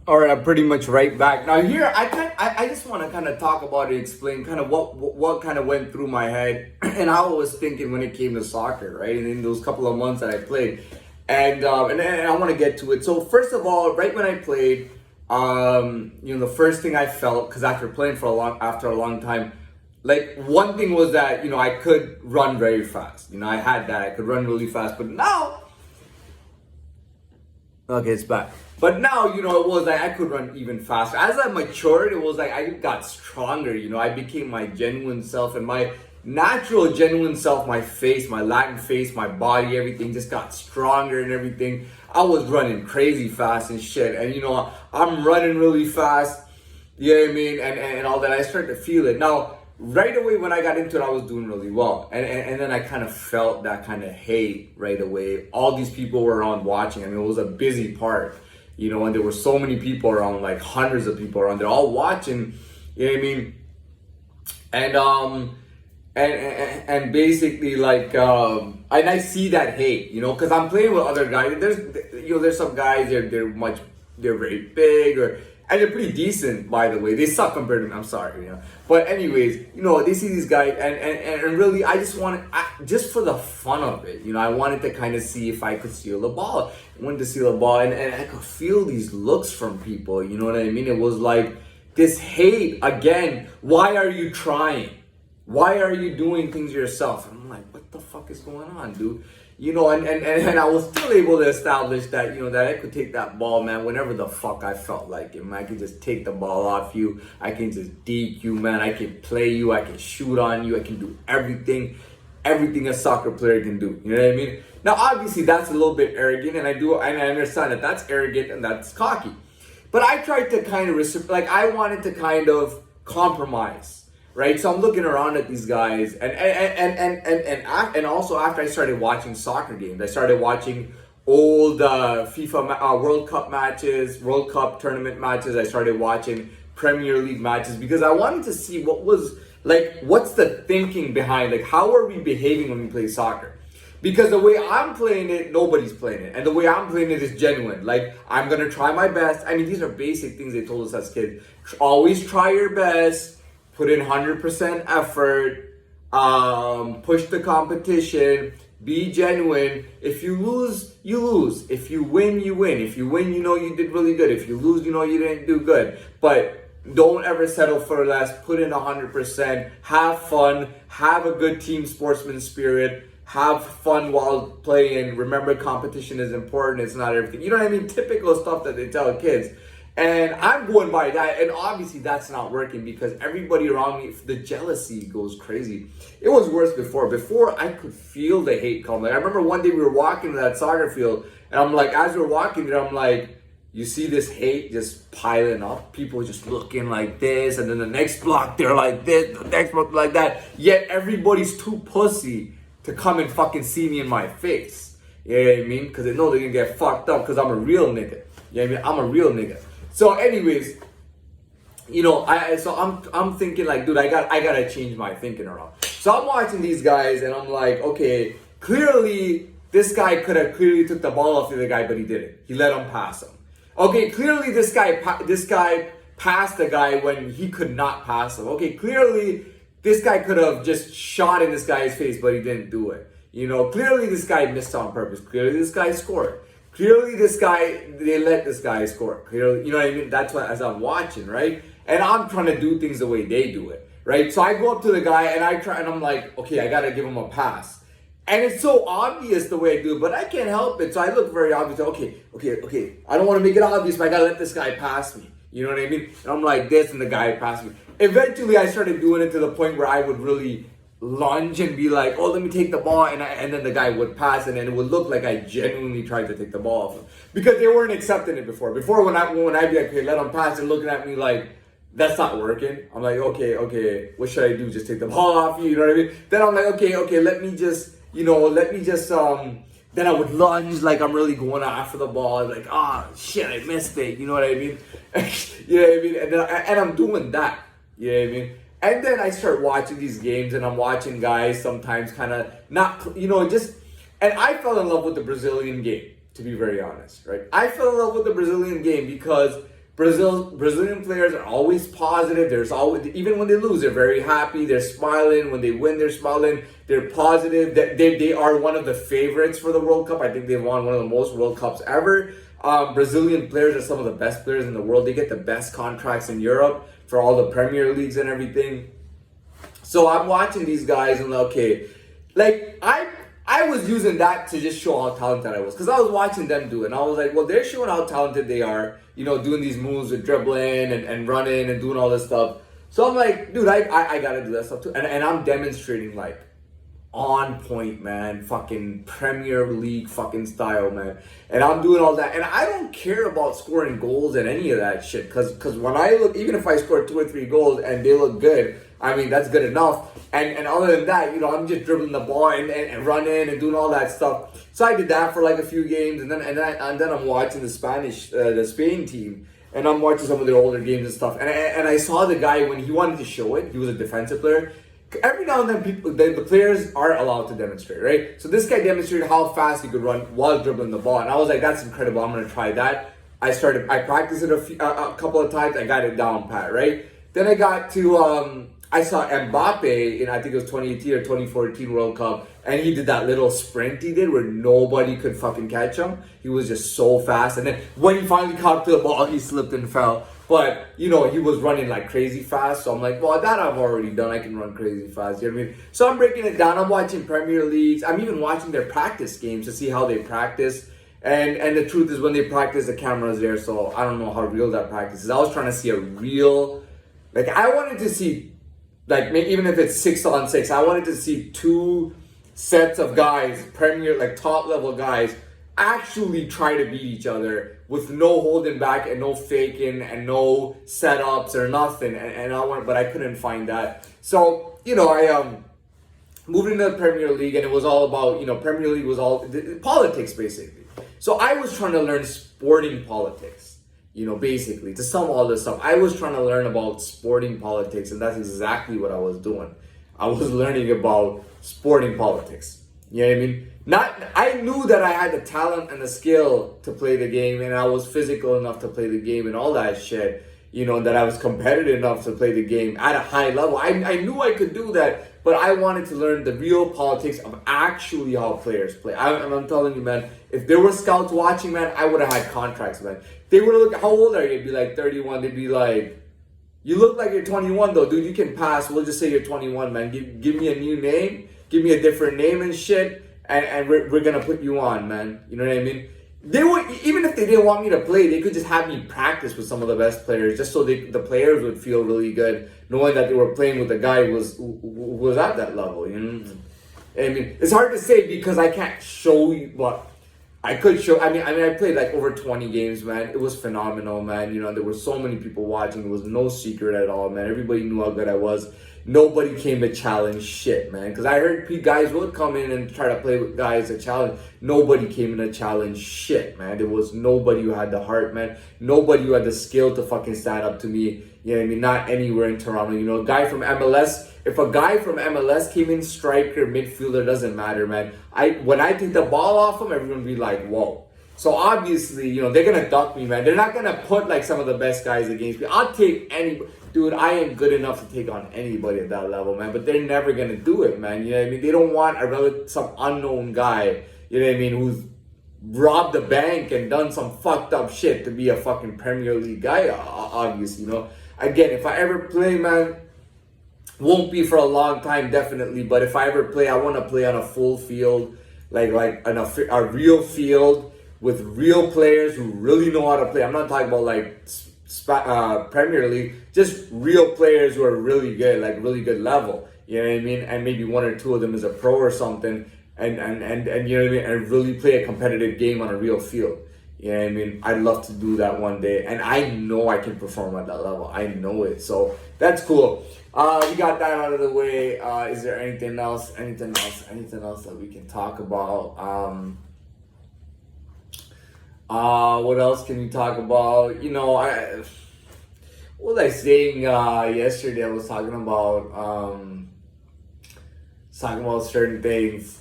All right, I'm pretty much right back. Now here, I just want to kind of talk about it, explain kind of what kind of went through my head and how I was thinking when it came to soccer, right? And in those couple of months that I played, and I want to get to it. So first of all, right when I played, the first thing I felt, because after a long time, like one thing was that I could run very fast. I had that, I could run really fast, but now. Okay, it's back. But now, it was like I could run even faster. As I matured, it was like I got stronger, I became my genuine self, and my natural genuine self, my face, my Latin face, my body, everything just got stronger and everything. I was running crazy fast and shit. And I'm running really fast, you know what I mean? And all that. I started to feel it. Now, right away when I got into it, I was doing really well. And then I kind of felt that kind of hate right away. All these people were around watching. I mean, it was a busy park, and there were so many people around, like hundreds of people around. They're all watching, you know what I mean? And basically and I see that hate, because I'm playing with other guys. There's some guys, they're very big, and they're pretty decent, by the way. They suck compared to me. I'm sorry, But anyways, they see these guys, and really, I just just for the fun of it, I wanted to kind of see if I could steal the ball. I wanted to steal the ball, and I could feel these looks from people. You know what I mean? It was like this hate again. Why are you trying? Why are you doing things yourself? And I'm like, what the fuck is going on, dude? And I was still able to establish that, that I could take that ball, man, whenever the fuck I felt like it, man. I could just take the ball off you. I can just deke you, man. I can play you. I can shoot on you. I can do everything a soccer player can do. You know what I mean? Now, obviously, that's a little bit arrogant, and I understand that that's arrogant and that's cocky. But I tried to kind of, I wanted to kind of compromise. Right, so I'm looking around at these guys, and also after I started watching soccer games, I started watching old FIFA World Cup matches, World Cup tournament matches. I started watching Premier League matches because I wanted to see what's the thinking behind, how are we behaving when we play soccer? Because the way I'm playing it, nobody's playing it, and the way I'm playing it is genuine. I'm gonna try my best. I mean, these are basic things they told us as kids. Always try your best. Put in 100% effort, push the competition, be genuine. If you lose, you lose. If you win, you win. If you win, you did really good. If you lose, you didn't do good. But don't ever settle for less. Put in 100%. Have fun. Have a good team sportsman spirit. Have fun while playing. Remember, competition is important. It's not everything. You know what I mean? Typical stuff that they tell kids. And I'm going by that, and obviously that's not working because everybody around me, the jealousy goes crazy. It was worse before. Before, I could feel the hate come. I remember one day we were walking to that soccer field, and I'm like, as we were walking there, I'm like, you see this hate just piling up? People just looking like this, and then the next block, they're like this, the next block like that. Yet everybody's too pussy to come and fucking see me in my face. You know what I mean? Because they know they're gonna get fucked up because I'm a real nigga. You know what I mean? I'm a real nigga. So anyways, I'm thinking dude, I gotta change my thinking around. So I'm watching these guys and I'm like, okay, clearly this guy could have clearly took the ball off the other guy, but he didn't. He let him pass him. Okay, clearly this guy passed the guy when he could not pass him. Okay, clearly this guy could have just shot in this guy's face, but he didn't do it. Clearly this guy missed on purpose. Clearly this guy scored. Clearly they let this guy score. Clearly, you know what I mean? That's what, as I'm watching, right? And I'm trying to do things the way they do it, right? So I go up to the guy and I'm like, okay, I gotta give him a pass. And it's so obvious the way I do it, but I can't help it. So I look very obvious. Okay. I don't want to make it obvious, but I gotta let this guy pass me. You know what I mean? And I'm like this, and the guy passed me. Eventually, I started doing it to the point where I would really lunge and be like, oh, let me take the ball, and then the guy would pass, and then it would look like I genuinely tried to take the ball off him because they weren't accepting it before. Before when I'd be like, okay, let him pass, and looking at me like that's not working. I'm like, okay, what should I do? Just take the ball off you? You know what I mean? Then I'm like, okay, let me just then I would lunge like I'm really going after the ball, like, shit, I missed it. You know what I mean? You know what I mean? And I'm doing that. You know what I mean? And then I start watching these games, and I'm watching guys sometimes kind of not, and I fell in love with the Brazilian game, to be very honest, right? I fell in love with the Brazilian game because Brazilian players are always positive. There's always, even when they lose, they're very happy. They're smiling. When they win, they're smiling. They're positive. They are one of the favorites for the World Cup. I think they've won one of the most World Cups ever. Brazilian players are some of the best players in the world. They get the best contracts in Europe for all the Premier Leagues and everything. So I'm watching these guys and okay, like I was using that to just show how talented I was, because I was watching them do it and I was like, well, they're showing how talented they are, you know, doing these moves with dribbling and running and doing all this stuff. So I'm like, dude, I gotta do that stuff too. And I'm demonstrating like on point, man, fucking Premier League fucking style, man. And I'm doing all that, and I don't care about scoring goals and any of that shit, because when I look, even if I score 2 or 3 goals and they look good, I mean, that's good enough. And other than that, you know, I'm just dribbling the ball and running and doing all that stuff. So I did that for like a few games, and then I'm watching the Spain team, and I'm watching some of their older games and stuff. And I saw the guy when he wanted to show it. He was a defensive player. Every now and then, the players are allowed to demonstrate, right? So this guy demonstrated how fast he could run while dribbling the ball, and I was like, "That's incredible! I'm gonna try that." I practiced it a couple of times. I got it down pat, right? Then I got to I saw Mbappe in, I think it was 2018 or 2014 World Cup, and he did that little sprint he did where nobody could fucking catch him. He was just so fast, and then when he finally caught the ball, he slipped and fell. But, you know, he was running like crazy fast, so I'm like, well, that I've already done. I can run crazy fast, you know what I mean? So I'm breaking it down. I'm watching Premier Leagues. I'm even watching their practice games to see how they practice. And the truth is, when they practice, the camera's there, so I don't know how real that practice is. I was trying to see a real, like, I wanted to see, like, even if it's 6-on-6, I wanted to see 2 sets of guys, like top level guys, actually try to beat each other with no holding back and no faking and no setups or nothing. But I couldn't find that. So, you know, I moved into the Premier League, and it was all about, you know, Premier League was all politics basically. So I was trying to learn sporting politics. You know, basically, to sum all this up, I was trying to learn about sporting politics, and that's exactly what I was doing. I was learning about sporting politics. You know what I mean? I knew that I had the talent and the skill to play the game, and I was physical enough to play the game and all that shit. You know, that I was competitive enough to play the game at a high level. I knew I could do that, but I wanted to learn the real politics of actually how players play. I'm telling you, man, if there were scouts watching, man, I would have had contracts, man. They would have looked, how old are you? They'd be like 31. They'd be like, you look like you're 21 though, dude. You can pass. We'll just say you're 21, man. Give me a new name. Give me a different name and shit. And we're gonna put you on, man. You know what I mean? They would, even if they didn't want me to play, they could just have me practice with some of the best players, just so the players would feel really good, knowing that they were playing with a guy who was at that level. You know, I mean, it's hard to say because I can't show you, but I could show. I mean, I played like over 20 games, man. It was phenomenal, man. You know, there were so many people watching. It was no secret at all, man. Everybody knew how good I was. Nobody came to challenge shit, man. Because I heard guys would come in and try to play with guys to challenge. Nobody came in to challenge shit, man. There was nobody who had the heart, man. Nobody who had the skill to fucking stand up to me. You know what I mean? Not anywhere in Toronto. You know, a guy from MLS. If a guy from MLS came in, striker, midfielder, doesn't matter, man. When I take the ball off him, everyone be like, whoa. So obviously, you know, they're going to duck me, man. They're not going to put like some of the best guys against me. I'll take any... Dude, I am good enough to take on anybody at that level, man. But they're never going to do it, man. You know what I mean? They don't want some unknown guy, you know what I mean, who's robbed the bank and done some fucked up shit to be a fucking Premier League guy, obviously, you know. Again, if I ever play, man, won't be for a long time, definitely. But if I ever play, I want to play on a full field, like on a real field with real players who really know how to play. I'm not talking about like Premier League, just real players who are really good, like really good level. You know what I mean? And maybe 1 or 2 of them is a pro or something, and you know what I mean? And really play a competitive game on a real field. You know what I mean? I'd love to do that one day, and I know I can perform at that level. I know it, so that's cool. We got that out of the way. Is there anything else? Anything else that we can talk about? What else can you talk about? You know, what was I saying yesterday? I was talking about certain things.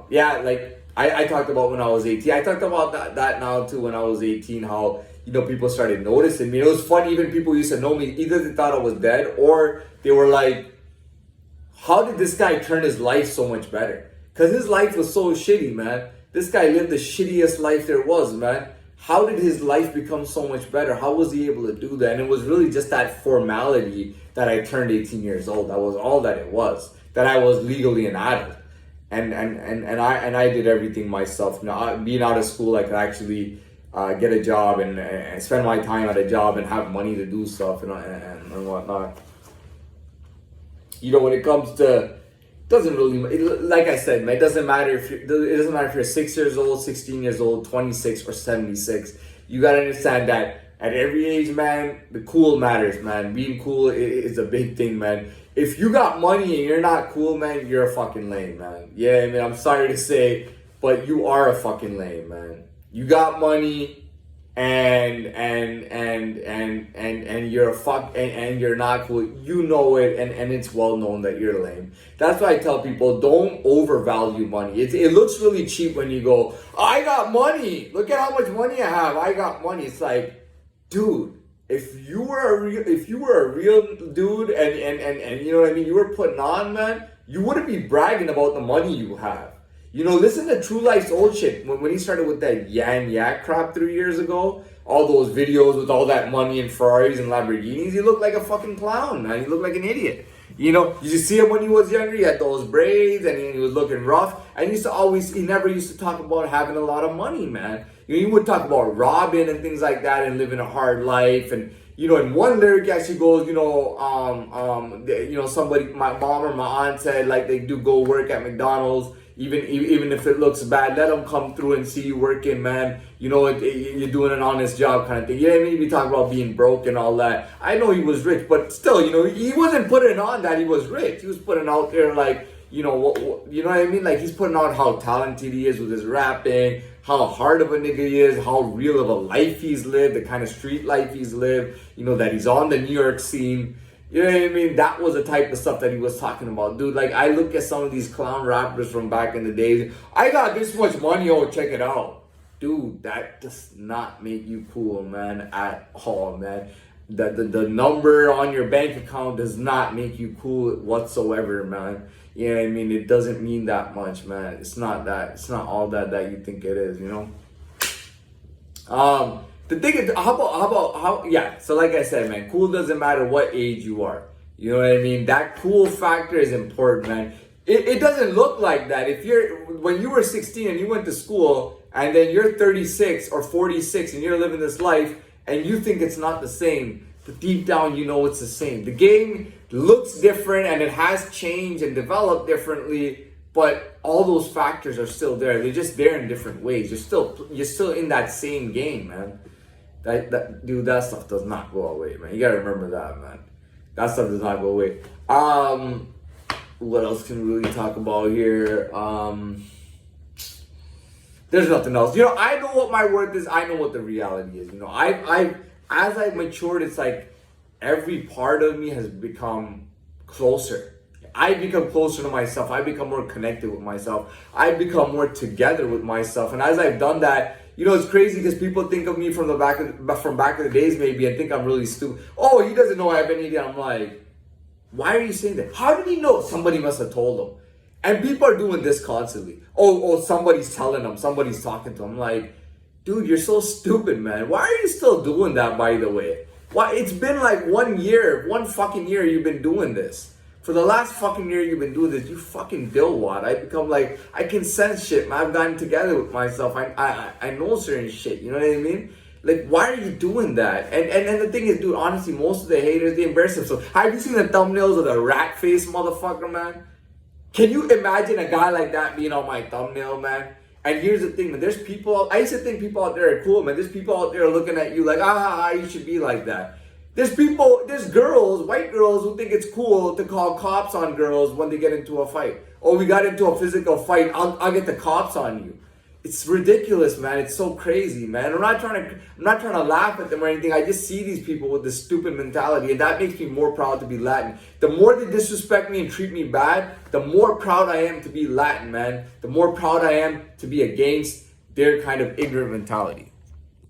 Yeah, like I talked about when I was 18. I talked about that now too when I was 18. How people started noticing me. It was funny, even people used to know me, either they thought I was dead or they were like, how did this guy turn his life so much better? Because his life was so shitty, man. This guy lived the shittiest life there was, man. How did his life become so much better? How was he able to do that? And it was really just that formality that I turned 18 years old. That was all that it was. That I was legally an adult. And I did everything myself. Now, being out of school, I could actually get a job and spend my time at a job and have money to do stuff and whatnot. When it comes to, doesn't really, like I said, man, it doesn't matter if you're 6 years old, 16 years old, 26 or 76. You gotta understand that at every age, man, the cool matters, man. Being cool is a big thing, man. If you got money and you're not cool, man, you're a fucking lame, man. Yeah, I mean, I'm sorry to say, but you are a fucking lame, man. You got money and you're and you're not cool. You know it, and it's well known that you're lame. That's why I tell people, don't overvalue money. It looks really cheap when you go, I got money. Look at how much money I have. I got money. It's like, dude, if you were a real dude and you know what I mean, you were putting on, man, you wouldn't be bragging about the money you have. Listen to True Life's old shit. When he started with that Yan Yak crap 3 years ago, all those videos with all that money and Ferraris and Lamborghinis, he looked like a fucking clown, man. He looked like an idiot. You see him when he was younger, he had those braids and he was looking rough. And he never used to talk about having a lot of money, man. He would talk about robbing and things like that and living a hard life. And, in one lyric actually goes, somebody, my mom or my aunt said, like, they do go work at McDonald's. Even if it looks bad, let them come through and see you working, man. You're doing an honest job kind of thing. You know what I mean? We talk about being broke and all that. I know he was rich, but still, he wasn't putting on that he was rich. He was putting out there like, you know what I mean? Like, he's putting out how talented he is with his rapping, how hard of a nigga he is, how real of a life he's lived, the kind of street life he's lived, that he's on the New York scene. You know what I mean? That was the type of stuff that he was talking about. Dude, like, I look at some of these clown rappers from back in the days. I got this much money, check it out. Dude, that does not make you cool, man, at all, man. The number on your bank account does not make you cool whatsoever, man. You know what I mean? It doesn't mean that much, man. It's not that. It's not all that you think it is, The thing is, so like I said, man, cool doesn't matter what age you are. You know what I mean? That cool factor is important, man. It doesn't look like that. When you were 16 and you went to school and then you're 36 or 46 and you're living this life and you think it's not the same, but deep down you know it's the same. The game looks different and it has changed and developed differently, but all those factors are still there. They're just there in different ways. You're still in that same game, man. That stuff does not go away, man. You gotta remember that, man. That stuff does not go away. What else can we really talk about here? There's nothing else. I know what my worth is. I know what the reality is. As I've matured, it's like every part of me has become closer. I become closer to myself. I become more connected with myself. I become more together with myself. And as I've done that, it's crazy because people think of me from back of the days maybe and think I'm really stupid. Oh, he doesn't know I have any idea. I'm like, why are you saying that? How did he know? Somebody must have told him. And people are doing this constantly. Oh, somebody's telling him. Somebody's talking to him. I'm like, dude, you're so stupid, man. Why are you still doing that, by the way? Why? It's been like 1 year, 1 fucking year you've been doing this. For the last fucking year you've been doing this, you fucking dillwad. I become like, I can sense shit, man. I've gotten together with myself. I know certain shit, you know what I mean? Like, why are you doing that? And the thing is, dude, honestly, most of the haters, they embarrass themselves. Have you seen the thumbnails of the rat face motherfucker, man? Can you imagine a guy like that being on my thumbnail, man? And here's the thing, man. There's people, I used to think people out there are cool, man. There's people out there looking at you like, you should be like that. There's girls, white girls, who think it's cool to call cops on girls when they get into a fight. Oh, we got into a physical fight, I'll get the cops on you. It's ridiculous, man. It's so crazy, man. I'm not trying to laugh at them or anything. I just see these people with this stupid mentality, and that makes me more proud to be Latin. The more they disrespect me and treat me bad, the more proud I am to be Latin, man. The more proud I am to be against their kind of ignorant mentality.